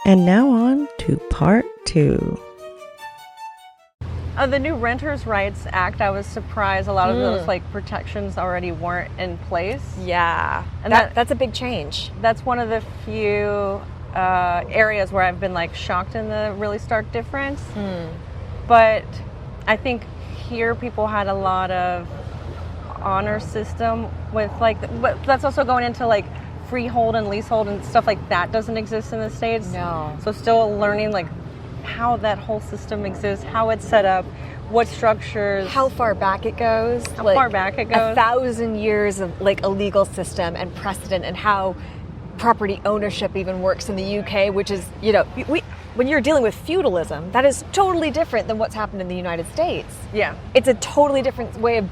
And now on to part 2. The new Renters' Rights Act, I was surprised a lot of those protections already weren't in place. Yeah, and that's a big change. That's one of the few areas where I've been shocked in the really stark difference. But I think here people had a lot of honor system with but that's also going into freehold and leasehold and stuff like that doesn't exist in the States. No. So still learning how that whole system exists, how it's set up, what structures, how far back it goes, how far back it goes, 1,000 years of a legal system and precedent, and how property ownership even works in the UK, which is, when you're dealing with feudalism, that is totally different than what's happened in the United States. Yeah, it's a totally different way of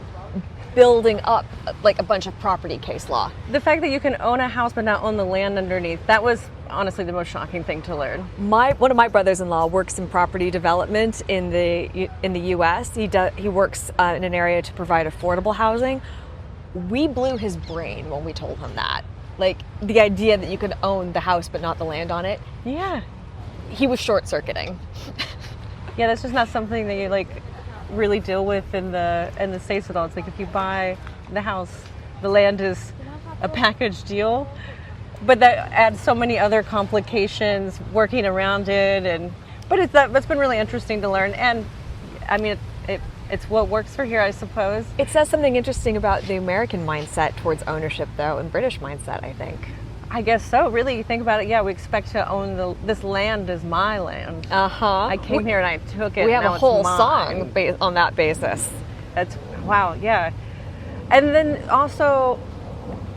building up a bunch of property case law. The fact that you can own a house but not own the land underneath, that was honestly the most shocking thing to learn. One of my brothers-in-law works in property development in the US. He works in an area to provide affordable housing. We blew his brain when we told him that. The idea that you could own the house but not the land on it. Yeah. He was short-circuiting. Yeah, that's just not something that you really deal with in the States at all. It's if you buy the house, the land is a package deal, but that adds so many other complications working around it. But that's been really interesting to learn, and I mean it's what works for here, I suppose. It says something interesting about the American mindset towards ownership, though, and British mindset, I think. I guess so. Really, you think about it, yeah, we expect to own this land is my land. I came here and I took it. We have now a whole it's mine. song on that basis. That's, wow, yeah. And then also,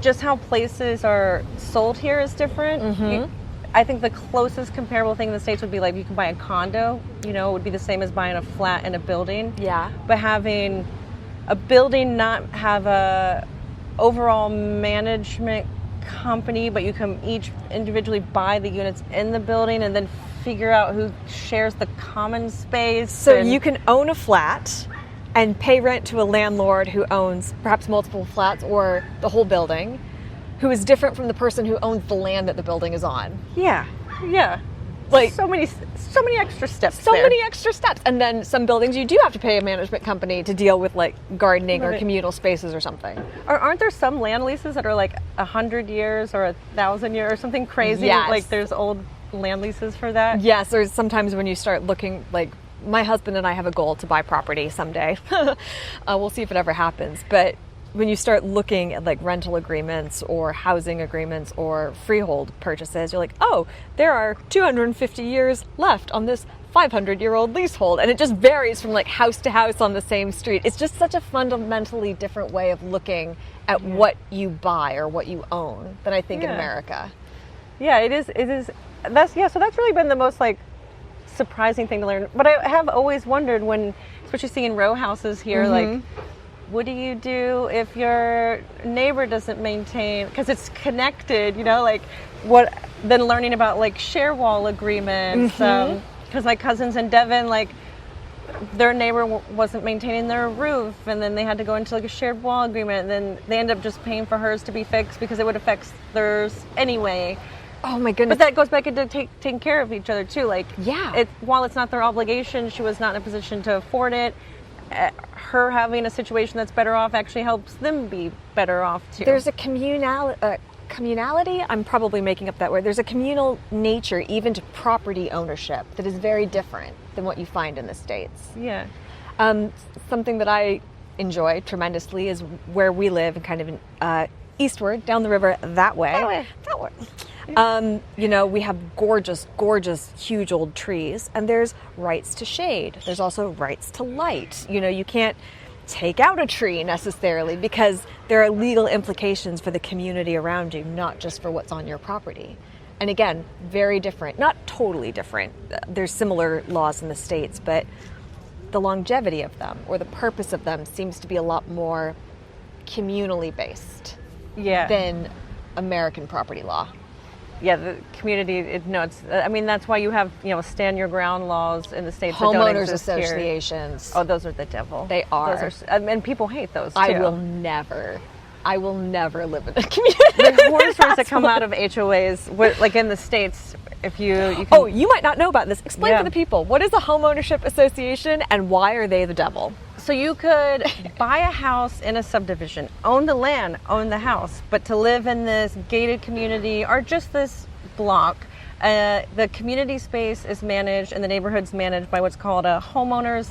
just how places are sold here is different. I think the closest comparable thing in the States would be you can buy a condo, it would be the same as buying a flat in a building. Yeah. But having a building not have a overall management company, but you can each individually buy the units in the building and then figure out who shares the common space. So you can own a flat and pay rent to a landlord who owns perhaps multiple flats or the whole building, who is different from the person who owns the land that the building is on. Yeah. So many extra steps. Many extra steps. And then some buildings you do have to pay a management company to deal with gardening or communal spaces or something. Or aren't there some land leases that are 100 years or 1,000 years or something crazy? Yes. There's old land leases for that? Yes, or sometimes when you start looking, my husband and I have a goal to buy property someday. We'll see if it ever happens. But when you start looking at rental agreements or housing agreements or freehold purchases, you're oh, there are 250 years left on this 500-year-old leasehold. And it just varies from house to house on the same street. It's just such a fundamentally different way of looking at what you buy or what you own than I think in America. Yeah, it is. So that's really been the most surprising thing to learn. But I have always wondered especially seeing row houses here, what do you do if your neighbor doesn't maintain, because it's connected, then learning about share wall agreements, because my cousins in Devon, their neighbor wasn't maintaining their roof, and then they had to go into a shared wall agreement, and then they end up just paying for hers to be fixed because it would affect theirs anyway. Oh my goodness. But that goes back into taking care of each other too. Yeah. While it's not their obligation, she was not in a position to afford it. Her having a situation that's better off actually helps them be better off too. There's a communality, I'm probably making up that word. There's a communal nature even to property ownership that is very different than what you find in the States. Yeah. Something that I enjoy tremendously is where we live, kind of eastward, down the river that way. That way. We have gorgeous, huge old trees, and there's rights to shade. There's also rights to light. You can't take out a tree necessarily because there are legal implications for the community around you, not just for what's on your property. And again, very different, not totally different. There's similar laws in the States, but the longevity of them or the purpose of them seems to be a lot more communally based than American property law. Yeah, the community, that's why you have, stand your ground laws in the States. Homeowners associations. Here. Oh, those are the devil. They are. And people hate those too. I will never I will never live in a community. The horror stories that come out of HOAs, like in the States, if you can, Oh, you might not know about this. Explain Yeah. for the people. What is a homeownership association and why are they the devil? So you could buy a house in a subdivision, own the land, own the house, but to live in this gated community or just this block, the community space is managed and the neighborhood's managed by what's called a homeowners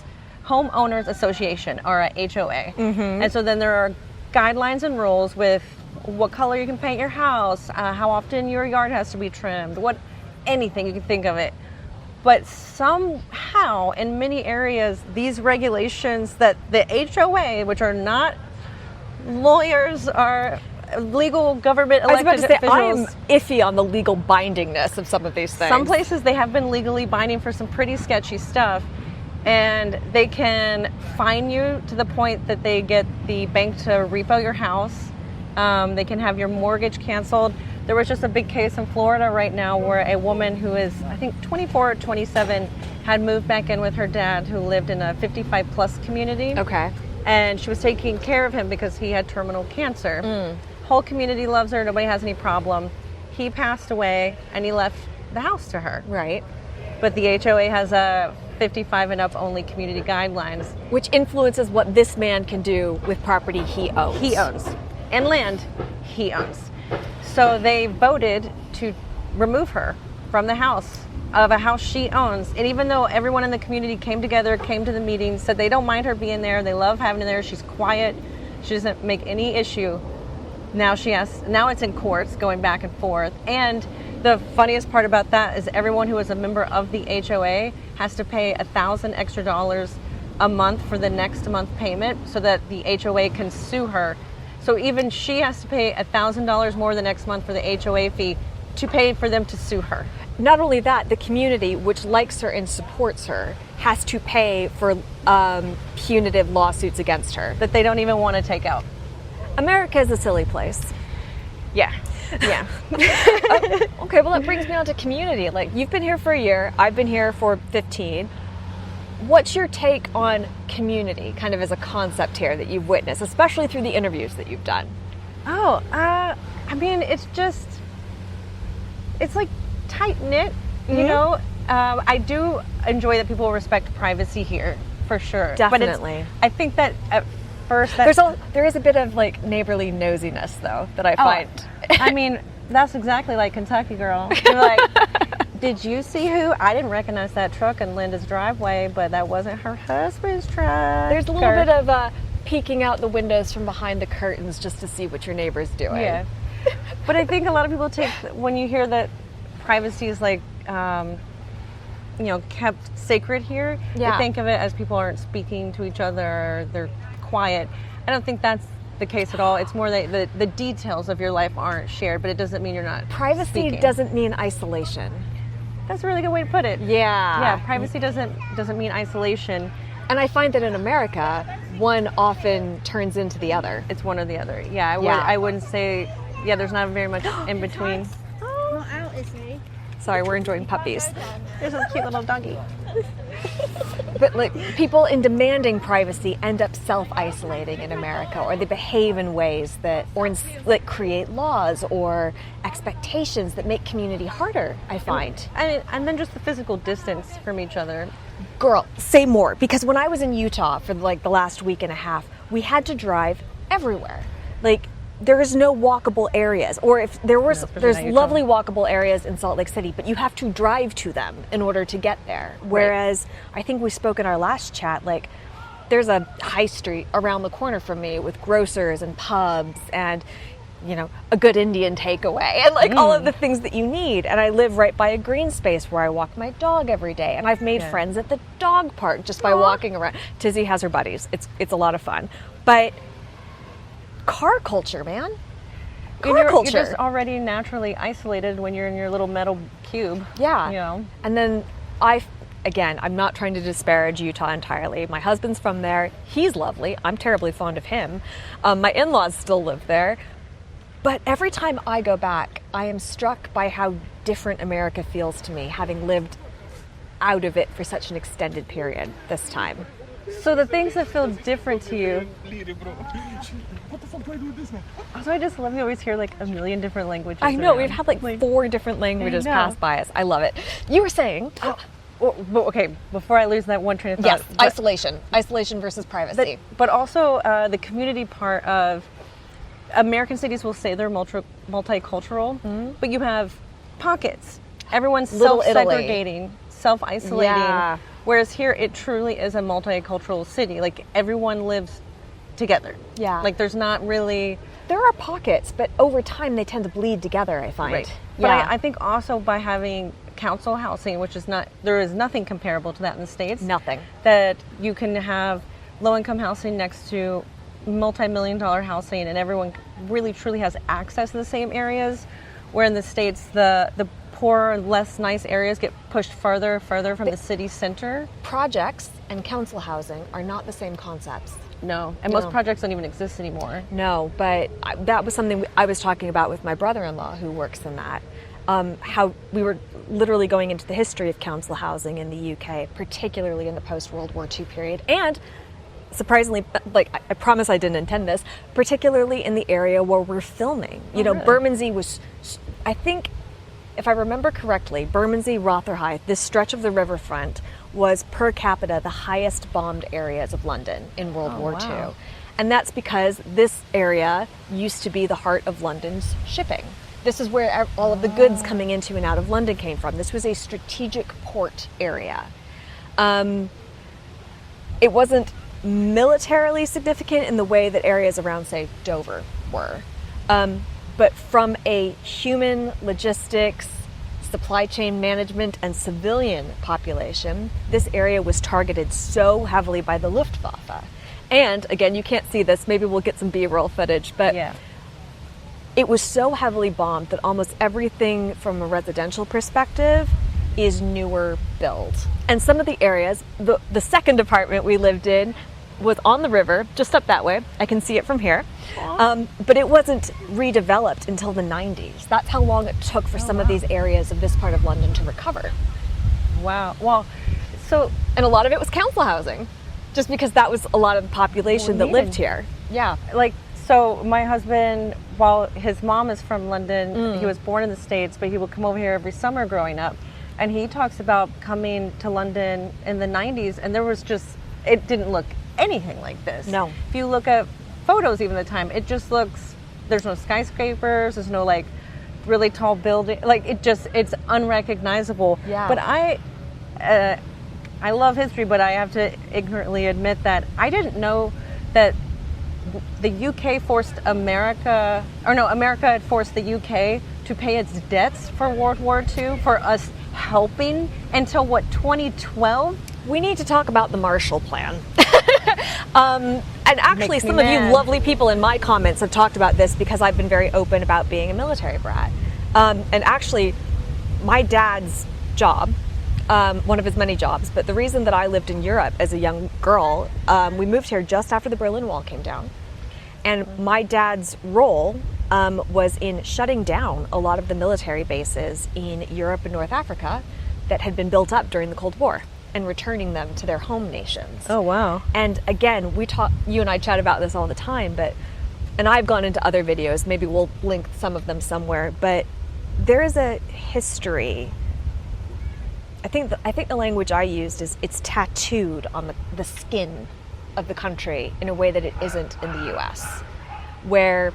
association, or a HOA. And so then there are guidelines and rules with what color you can paint your house, how often your yard has to be trimmed, anything you can think of it. But somehow, in many areas, these regulations that the HOA, which are not lawyers, are legal government I was about elected to say, I am officials. iffy on the legal bindingness of some of these things. Some places they have been legally binding for some pretty sketchy stuff, and they can fine you to the point that they get the bank to repo your house. They can have your mortgage canceled. There was just a big case in Florida right now where a woman who is, I think, 24 or 27 had moved back in with her dad who lived in a 55 plus community. Okay. And she was taking care of him because he had terminal cancer. Whole community loves her. Nobody has any problem. He passed away and he left the house to her. Right. But the HOA has a 55 and up only community guidelines. Which influences what this man can do with property he owns. He owns. And land he owns. So they voted to remove her from the house, of a house she owns. And even though everyone in the community came together, came to the meeting, said they don't mind her being there, they love having her there, she's quiet, she doesn't make any issue. Now it's in courts going back and forth. And the funniest part about that is everyone who is a member of the HOA has to pay $1,000 extra a month for the next month payment so that the HOA can sue her. So even she has to pay $1,000 more the next month for the HOA fee to pay for them to sue her. Not only that, the community, which likes her and supports her, has to pay for punitive lawsuits against her. That they don't even want to take out. America is a silly place. Yeah. Yeah. Okay, well, that brings me on to community. Like, you've been here for a year, I've been here for 15. What's your take on community, kind of as a concept here that you've witnessed, especially through the interviews that you've done? I mean, it's like tight-knit, you know? I do enjoy that people respect privacy here, for sure. Definitely. But I think that at first... There is a bit of, like, neighborly nosiness, though, that I find. I mean, that's exactly like Kentucky, girl. You're like, did you see who? I didn't recognize that truck in Linda's driveway, but that wasn't her husband's truck. There's a little bit of peeking out the windows from behind the curtains just to see what your neighbor's doing. Yeah. But I think a lot of people when you hear that privacy is like, kept sacred here, Yeah. you think of it as people aren't speaking to each other, or they're quiet. I don't think that's the case at all. It's more that the details of your life aren't shared, but it doesn't mean you're not Privacy speaking. doesn't mean isolation. That's a really good way to put it. Yeah. Yeah, privacy doesn't mean isolation. And I find that in America, one often turns into the other. It's one or the other. Yeah, I wouldn't say, there's not very much in between. Not out, is he? Sorry, we're enjoying puppies. There's a cute little doggy. But like, people in demanding privacy end up self-isolating in America, or they behave in ways that create laws or expectations that make community harder, I find. And then just the physical distance from each other. Girl, say more, because when I was in Utah for like the last week and a half, we had to drive everywhere. Like, there is no walkable areas, or if there was, there's lovely walkable areas in Salt Lake City, but you have to drive to them in order to get there. Whereas I think we spoke in our last chat, like, there's a high street around the corner from me with grocers and pubs and, a good Indian takeaway and like all of the things that you need. And I live right by a green space where I walk my dog every day. And I've made friends at the dog park just by walking around. Tizzy has her buddies. It's a lot of fun. But car culture, man. Car culture. You're just already naturally isolated when you're in your little metal cube. Yeah. And then I'm not trying to disparage Utah entirely. My husband's from there. He's lovely. I'm terribly fond of him. My in-laws still live there. But every time I go back, I am struck by how different America feels to me, having lived out of it for such an extended period this time. So the things that feel different to you. Also, I just love you always hear like a million different languages. I know, around. we've had like 4 different languages pass by us. I love it. You were saying... Well, okay, before I lose that one train of thought. Yes, isolation versus privacy. But also the community part of American cities will say they're multicultural, but you have pockets. Everyone's Little self-segregating, self-isolating. Yeah. Whereas here, it truly is a multicultural city. Like, everyone lives together. Yeah. Like, there's not really... There are pockets, but over time they tend to bleed together, I find. Right. But I think also by having council housing, which is not... There is nothing comparable to that in the States. Nothing. That you can have low-income housing next to multi-million-dollar housing, and everyone really, truly has access to the same areas. Where in the States, the poorer, less nice areas get pushed further from the city center. Projects and council housing are not the same concepts. No, and most projects don't even exist anymore. No, but that was something I was talking about with my brother-in-law who works in that. How we were literally going into the history of council housing in the UK, particularly in the post-World War II period. And surprisingly, like I promise I didn't intend this, particularly in the area where we're filming. You know, really? Bermondsey was, I think, if I remember correctly, Bermondsey, Rotherhithe, this stretch of the riverfront was per capita the highest bombed areas of London in World War II. And that's because this area used to be the heart of London's shipping. This is where all of the goods coming into and out of London came from. This was a strategic port area. It wasn't militarily significant in the way that areas around, say, Dover were. But from a human logistics, supply chain management, and civilian population, this area was targeted so heavily by the Luftwaffe. And again, you can't see this, maybe we'll get some B-roll footage, but it was so heavily bombed that almost everything from a residential perspective is newer build. And some of the areas, the second apartment we lived in was on the river, just up that way. I can see it from here. But it wasn't redeveloped until the 90s. That's how long it took for some of these areas of this part of London to recover. Wow. Well, and a lot of it was council housing, just because that was a lot of the population that lived here. Yeah. Like, so my husband, while his mom is from London, he was born in the States, but he would come over here every summer growing up. And he talks about coming to London in the 90s, and there was just, it didn't look anything like this. No. If you look at photos even at the time, it just looks, there's no skyscrapers, there's no like really tall building, like it's unrecognizable. Yeah. But I love history, but I have to ignorantly admit that I didn't know that the UK forced America had forced the UK to pay its debts for World War II for us helping until 2012? We need to talk about the Marshall Plan. And actually some of you lovely people in my comments have talked about this because I've been very open about being a military brat. And actually my dad's job, one of his many jobs, but the reason that I lived in Europe as a young girl, we moved here just after the Berlin Wall came down. And my dad's role was in shutting down a lot of the military bases in Europe and North Africa that had been built up during the Cold War and returning them to their home nations. Oh, wow. And again, you and I chat about this all the time, and I've gone into other videos, maybe we'll link some of them somewhere, but there is a history. I think the language I used is it's tattooed on the skin of the country in a way that it isn't in the US, where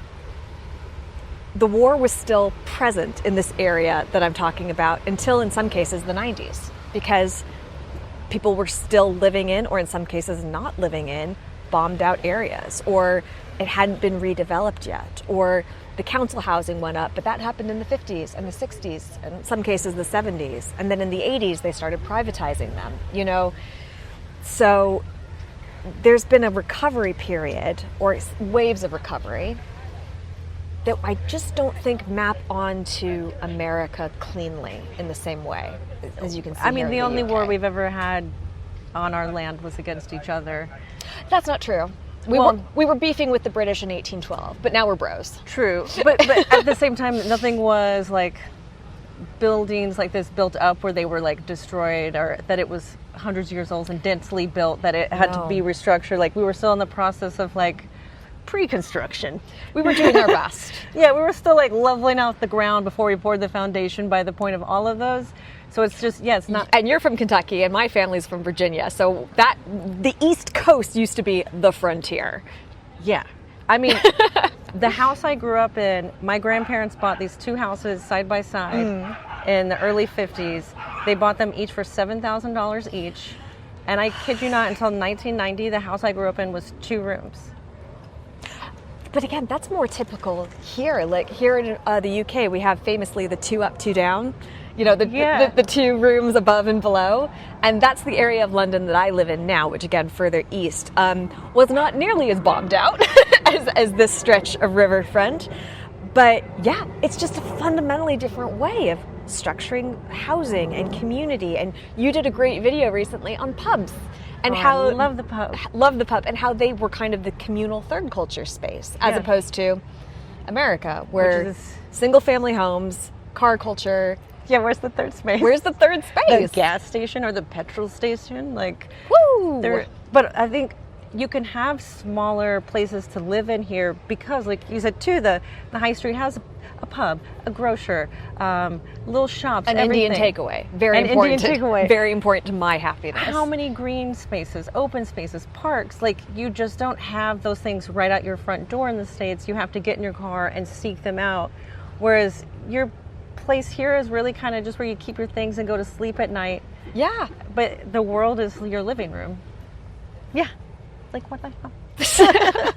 the war was still present in this area that I'm talking about until in some cases the 90s, because people were still living in, or in some cases not living in, bombed out areas, or it hadn't been redeveloped yet, or the council housing went up, but that happened in the 50s and the 60s, and in some cases the 70s. And then in the 80s, they started privatizing them, you know? So there's been a recovery period, or waves of recovery, that I just don't think map onto America cleanly in the same way as you can see. I mean, here the in only UK. war we've ever had on our land was against each other. That's not true. We were beefing with the British in 1812, but now we're bros. True, but at the same time, nothing was like buildings like this built up where they were like destroyed, or that it was hundreds of years old and densely built, that it had to be restructured. Like we were still in the process of like pre-construction. We were doing our best. Yeah, we were still like leveling out the ground before we poured the foundation by the point of all of those. So it's just, yeah, it's not. And you're from Kentucky, and my family's from Virginia. So that the East Coast used to be the frontier. Yeah. I mean, the house I grew up in, my grandparents bought these two houses side by side in the early 50s. They bought them each for $7,000 each. And I kid you not, until 1990, the house I grew up in was 2 rooms. But again, that's more typical here. Like here in the UK, we have famously the 2 up, 2 down. You know, the 2 rooms above and below. And that's the area of London that I live in now, which again, further east, was not nearly as bombed out as this stretch of riverfront. But yeah, it's just a fundamentally different way of structuring housing and community. And you did a great video recently on pubs. And how I love the pub. Love the pub, and how they were kind of the communal third culture space, as opposed to America, where single family homes, car culture. Yeah, where's the third space? Where's the third space? The gas station or the petrol station? Like, woo! But I think you can have smaller places to live in here because, like you said too, the high street has a pub, a grocer, little shops, an everything. Indian takeaway. Very important. Indian takeaway. Very important to my happiness. How many green spaces, open spaces, parks? Like, you just don't have those things right out your front door in the States. You have to get in your car and seek them out. Whereas your place here is really kind of just where you keep your things and go to sleep at night. Yeah. But the world is your living room. Yeah. Like, what the hell?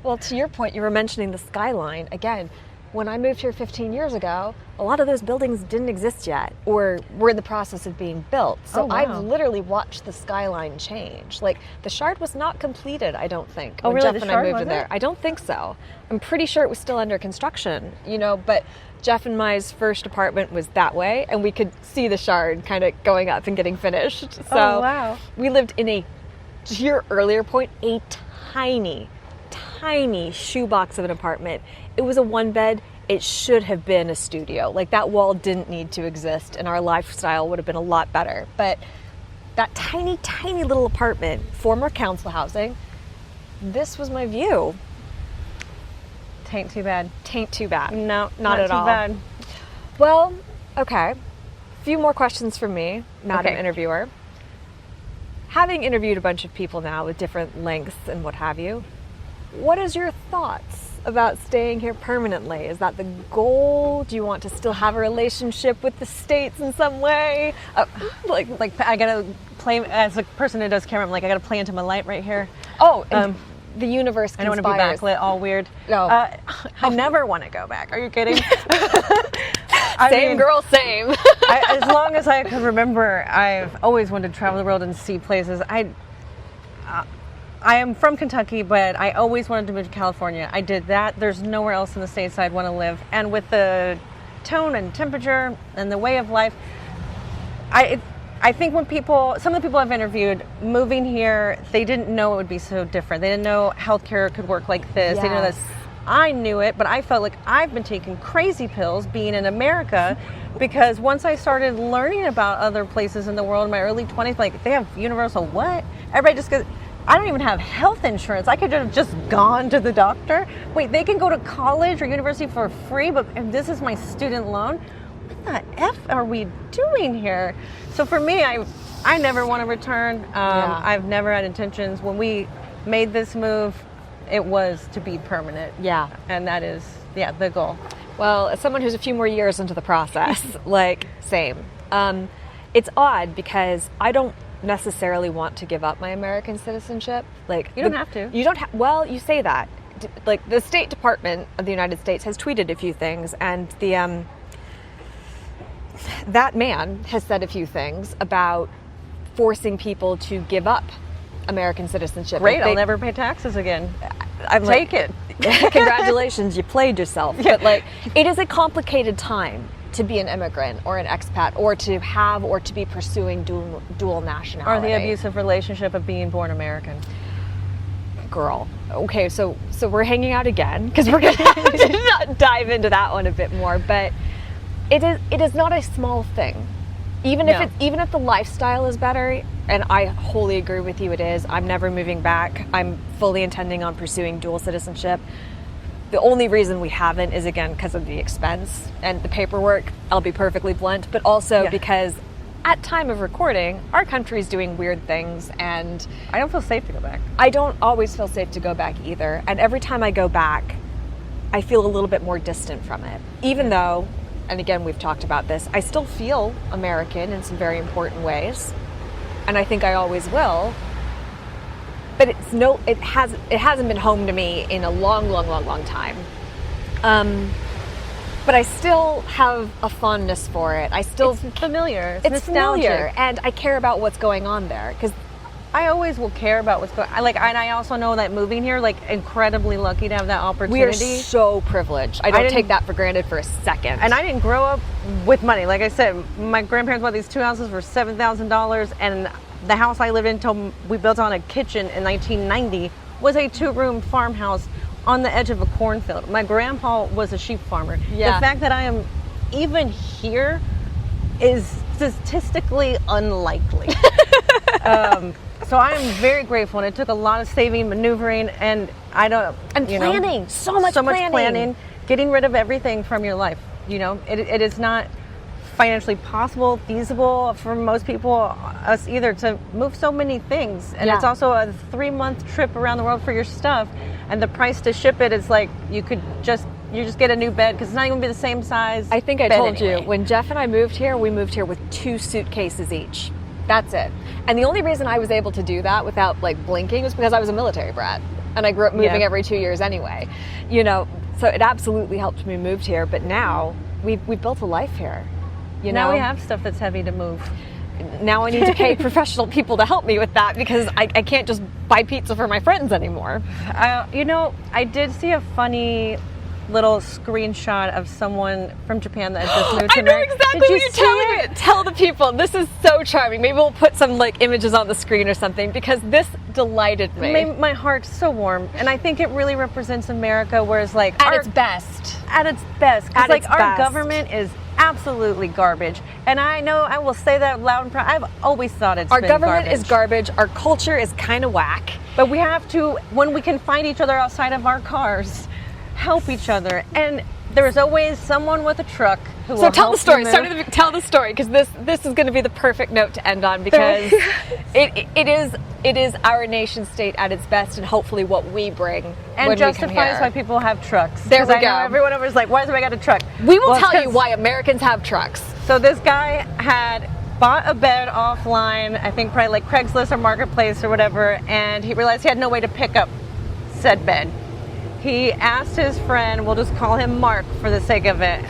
Well, to your point, you were mentioning the skyline. Again, when I moved here 15 years ago, a lot of those buildings didn't exist yet or were in the process of being built. So I've literally watched the skyline change. Like, the Shard was not completed, I don't think, when really? Jeff and The I moved Shard in there. I don't think so. I'm pretty sure it was still under construction, you know, but Jeff and my first apartment was that way, and we could see the Shard kind of going up and getting finished. So we lived in to your earlier point, a tiny shoebox of an apartment. It was a 1-bed. It should have been a studio. Like, that wall didn't need to exist, and our lifestyle would have been a lot better. But that tiny little apartment, former council housing, this was my view. Tain't too bad. Tain't too bad. No, not at too all. Bad. Well, okay. A few more questions from me, Madam Interviewer. Having interviewed a bunch of people now with different lengths and what have you, what is your thoughts about staying here permanently? Is that the goal? Do you want to still have a relationship with the States in some way? Like I gotta play, as a person who does camera, I'm like, I gotta play into my light right here. Oh, the universe conspires. I don't want to be backlit all weird. No. I never want to go back. Are you kidding? Same girl, same. As long as I can remember, I've always wanted to travel the world and see places. I am from Kentucky, but I always wanted to move to California. I did that. There's nowhere else in the States I'd want to live. And with the tone and temperature and the way of life, I think when some of the people I've interviewed moving here, they didn't know it would be so different. They didn't know healthcare could work like this. Yes. They didn't know this. I knew it, but I felt like I've been taking crazy pills being in America, because once I started learning about other places in the world in my early 20s, like, they have universal what? Everybody just goes, I don't even have health insurance. I could have just gone to the doctor. Wait, they can go to college or university for free, but if this is my student loan, what the F are we doing here? So for me, I never want to return. I've never had intentions. When we made this move, it was to be permanent. Yeah. And that is, the goal. Well, as someone who's a few more years into the process, like, same. It's odd because I don't necessarily want to give up my American citizenship. Like, you don't have to. You don't have. Well, you say that. Like, the State Department of the United States has tweeted a few things, and the that man has said a few things about forcing people to give up American citizenship. Great, I'll never pay taxes again. Take it. Congratulations, you played yourself. But, like, it is a complicated time to be an immigrant or an expat, or to have or to be pursuing dual nationality. Or the abusive relationship of being born American. Girl. Okay, so we're hanging out again, because we're going to dive into that one a bit more. But it is not a small thing. Even if the lifestyle is better, and I wholly agree with you, it is. I'm never moving back. I'm fully intending on pursuing dual citizenship. The only reason we haven't is, again, because of the expense and the paperwork. I'll be perfectly blunt, but also because at time of recording, our country's doing weird things, and I don't feel safe to go back. I don't always feel safe to go back either. And every time I go back, I feel a little bit more distant from it, even though, and again, we've talked about this, I still feel American in some very important ways, and I think I always will. But it hasn't been home to me in a long time. But I still have a fondness for it. It's familiar. It's familiar, and I care about what's going on there, because I always will care about what's going on. And I also know that moving here, incredibly lucky to have that opportunity. We are so privileged. I don't take that for granted for a second. And I didn't grow up with money. Like I said, my grandparents bought these 2 houses for $7,000, and the house I lived in until we built on a kitchen in 1990 was a 2-room farmhouse on the edge of a cornfield. My grandpa was a sheep farmer. Yeah. The fact that I am even here is statistically unlikely. So I am very grateful, and it took a lot of saving, maneuvering, and planning. So much planning, getting rid of everything from your life. It is not financially possible, feasible for most people, us either, to move so many things. And it's also a 3-month trip around the world for your stuff, and the price to ship it is like you just get a new bed, because it's not even be the same size. I think I bed told anyway. you, when Jeff and I moved here, we moved here with 2 suitcases each. That's it. And the only reason I was able to do that without blinking was because I was a military brat, and I grew up moving every 2 years anyway. So it absolutely helped me move here. But now we've built a life here. Now we have stuff that's heavy to move. Now I need to pay professional people to help me with that, because I can't just buy pizza for my friends anymore. I did see a funny little screenshot of someone from Japan that just moved to America. I know exactly what you're telling me. Tell the people. This is so charming. Maybe we'll put some images on the screen or something, because this delighted me. It made my heart so warm, and I think it really represents America, whereas at its best. At its best. Because our best. government is absolutely garbage. And I know I will say that loud and proud. I've always thought our government is garbage. Our culture is kind of whack. But we have to, when we can find each other outside of our cars, help each other. And there's always someone with a truck who will tell help the story. you move. Tell the story, because this is going to be the perfect note to end on, because it is our nation state at its best, and hopefully what we bring and when justifies we come here. why people have trucks. There we I go. know everyone over is like, why does everybody got a truck? We will tell you why Americans have trucks. So this guy had bought a bed offline, I think probably Craigslist or Marketplace or whatever, and he realized he had no way to pick up said bed. He asked his friend, we'll just call him Mark for the sake of it,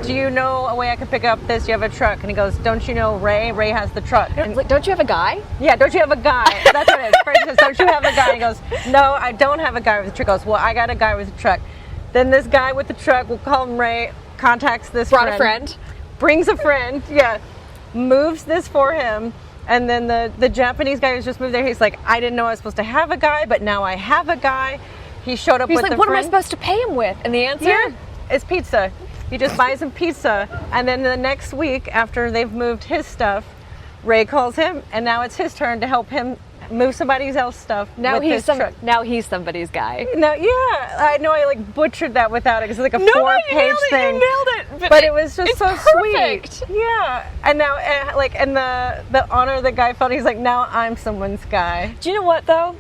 do you know a way I can pick up this? Do you have a truck? And he goes, don't you know Ray? Ray has the truck. And, don't you have a guy? Yeah, don't you have a guy? That's what it is. Frank says, don't you have a guy? And he goes, no, I don't have a guy with a truck. He goes, well, I got a guy with a truck. Then this guy with the truck, we'll call him Ray, contacts this Brought a friend. Brings a friend, moves this for him. And then the Japanese guy who's just moved there, he's like, I didn't know I was supposed to have a guy, but now I have a guy. He showed up with the friend. What am I supposed to pay him with? And the answer? Is pizza. He just buys him pizza. And then the next week, after they've moved his stuff, Ray calls him, and now it's his turn to help him move somebody else's stuff. Now with he's his truck. Now he's somebody's guy. No, I know I butchered that without it, because it's a 4-page thing. You nailed it. But it was just so perfect. Sweet. Yeah. And now, and the honor the guy felt, he's like, now I'm someone's guy. Do you know what though?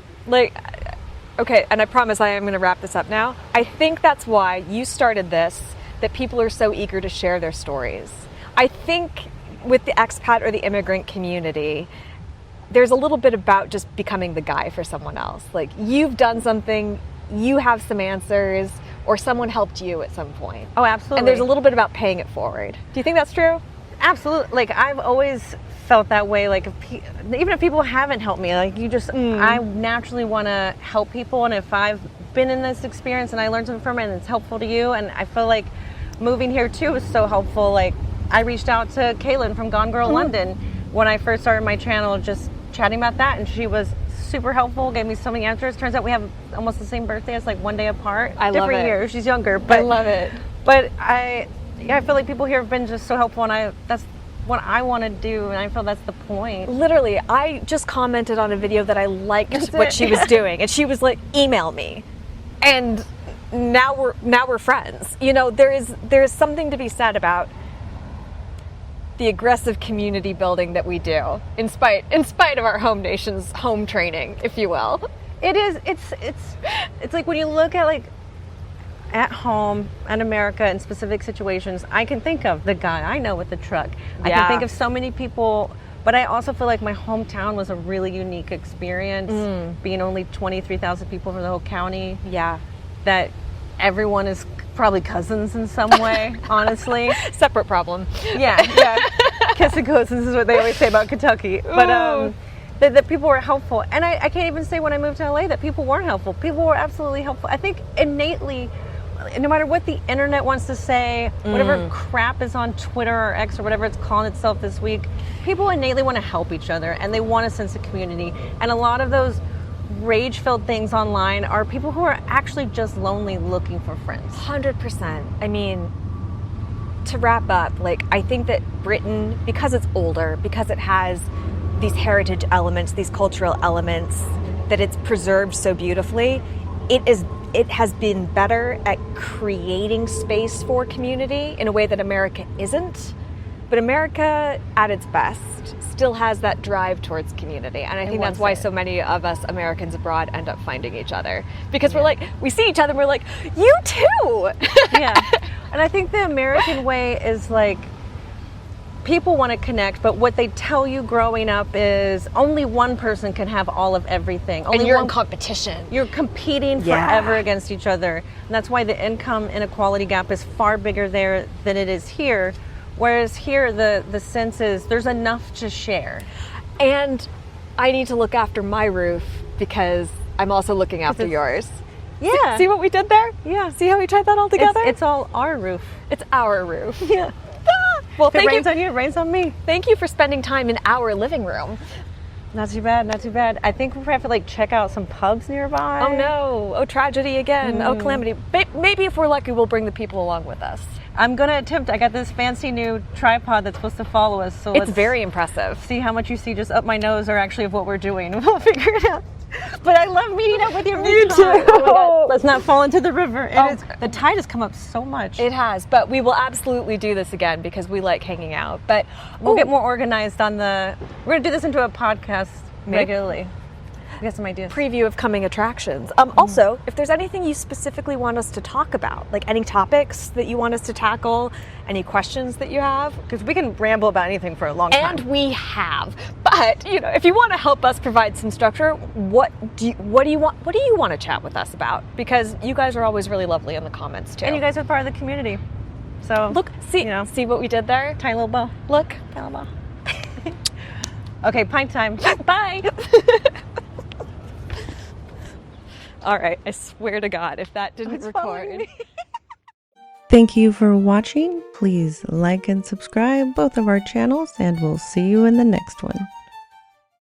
Okay, and I promise I am going to wrap this up now. I think that's why you started this, that people are so eager to share their stories. I think with the expat or the immigrant community, there's a little bit about just becoming the guy for someone else. You've done something, you have some answers, or someone helped you at some point. Oh, absolutely. And there's a little bit about paying it forward. Do you think that's true? Absolutely. I've always felt that way. Even if people haven't helped me, I naturally want to help people. And if I've been in this experience and I learned something from it and it's helpful to you, and I feel like moving here too is so helpful. I reached out to Kaylin from Gone Girl London when I first started my channel, just chatting about that, and she was super helpful, gave me so many answers. Turns out we have almost the same birthday. It's 1 day apart. I love it. Different years. She's younger, but I love it. But I feel like people here have been just so helpful, and that's what I want to do, and I feel that's the point. Literally, I just commented on a video that I liked what she was doing, and she was like, email me. And now we're friends. You know, there is something to be said about the aggressive community building that we do, in spite of our home nation's home training, if you will. It is. It's like when you look at like at home in America in specific situations, I can think of the guy I know with the truck. I can think of so many people, but I also feel like my hometown was a really unique experience, being only 23,000 people from the whole county. Yeah. That everyone is probably cousins in some way, honestly. Separate problem. Yeah. Kissing cousins is what they always say about Kentucky. But that people were helpful. And I can't even say when I moved to LA that people weren't helpful. People were absolutely helpful. I think innately, no matter what the internet wants to say, whatever crap is on Twitter or X or whatever it's calling itself this week, people innately want to help each other and they want a sense of community. And a lot of those rage-filled things online are people who are actually just lonely looking for friends. 100%. I mean, to wrap up, like, I think that Britain, because it's older, because it has these heritage elements, these cultural elements that it's preserved so beautifully, it has been better at creating space for community in a way that America isn't. But America, at its best, still has that drive towards community. And I think that's why so many of us Americans abroad end up finding each other. Because we're like, we see each other and we're like, you too! Yeah. And I think the American way is like, people want to connect, but what they tell you growing up is only one person can have all of everything. Only and you're in competition. You're competing forever against each other. And that's why the income inequality gap is far bigger there than it is here. Whereas here, the sense is there's enough to share. And I need to look after my roof because I'm also looking after yours. Yeah. See what we did there? Yeah. See how we tied that all together? It's all our roof. It's our roof. Yeah. Well, if it rains on you, it rains on me. Thank you for spending time in our living room. Not too bad, not too bad. I think we have to like check out some pubs nearby. Oh no, oh tragedy again, oh calamity. Maybe if we're lucky, we'll bring the people along with us. I'm gonna attempt. I got this fancy new tripod that's supposed to follow us. So it's very impressive. See how much you see just up my nose or actually of what we're doing. We'll figure it out. But I love meeting up with you. Me too. Oh my God. Let's not fall into the river. The tide has come up so much. It has, but we will absolutely do this again because we like hanging out. But we'll get more organized on we're gonna do this into a podcast regularly. We got some ideas. Preview of coming attractions. Also, if there's anything you specifically want us to talk about, like any topics that you want us to tackle, any questions that you have, because we can ramble about anything for a long time. and we have. But if you want to help us provide some structure, what do you want to chat with us about? Because you guys are always really lovely in the comments too. And you guys are part of the community. So look, see what we did there? Tiny little bow. Look, tiny little bow. Okay, pint time. Bye. All right, I swear to God, if that didn't record. Thank you for watching. Please like and subscribe both of our channels, and we'll see you in the next one.